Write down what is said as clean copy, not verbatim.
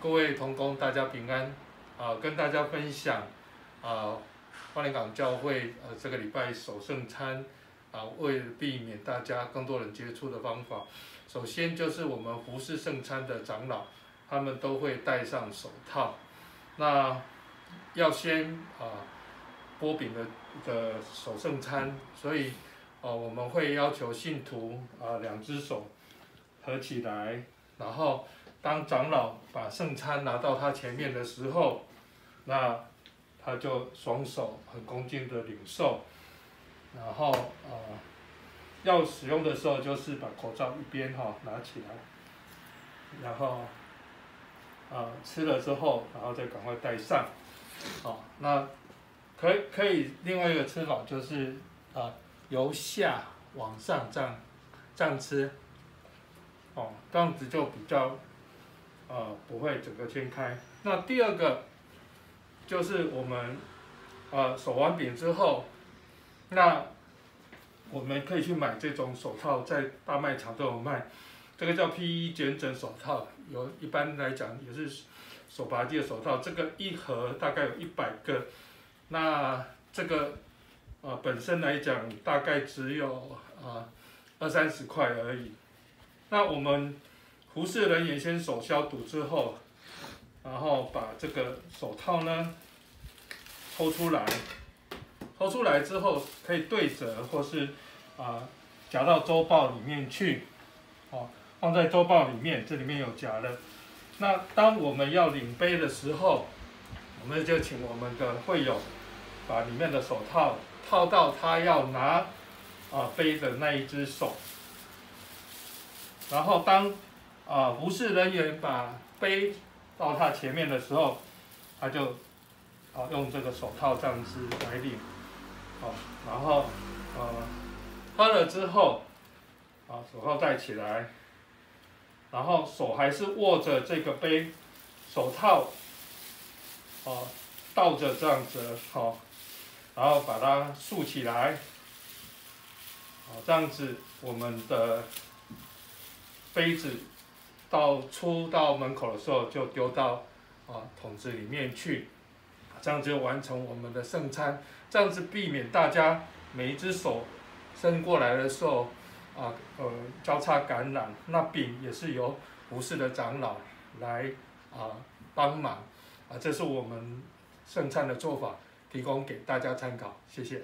各位同工，大家平安。跟大家分享花莲港教会这个礼拜守圣餐为了避免大家更多人接触的方法，首先就是我们服侍圣餐的长老，他们都会戴上手套。那要先擘饼的守圣餐，所以我们会要求信徒两只手合起来，然后当长老把圣餐拿到他前面的时候，那他就双手很恭敬的领受，然后要使用的时候就是把口罩一边拿起来，然后吃了之后，然后再赶快戴上。那可以另外一个吃法就是由下往上这样吃，这样子就比较不会整个掀开。那第二个就是我们守完饼之后，那我们可以去买这种手套，在大卖场都有卖，这个叫 PE 卷枕手套，一般来讲也是手扒鸡的手套，这个一盒大概有100个，那这个本身来讲大概只有20-30块而已。那我们服侍人员先手消毒之后，然后把这个手套呢抽出来之后可以对折，或是夹到周报里面去，放在周报里面，这里面有夹的。那当我们要领杯的时候，我们就请我们的会友把里面的手套套到他要拿杯的那一只手，然后当服侍人员把杯到他前面的时候，他就用这个手套这样子来领，然后喝了之后，手套戴起来，然后手还是握着这个杯，手套倒着这样子，然后把它竖起来，这样子我们的杯子出到门口的时候就丢到桶子里面去，这样就完成我们的圣餐。这样子避免大家每一只手伸过来的时候交叉感染。那饼也是由服侍的长老来帮忙这是我们圣餐的做法，提供给大家参考，谢谢。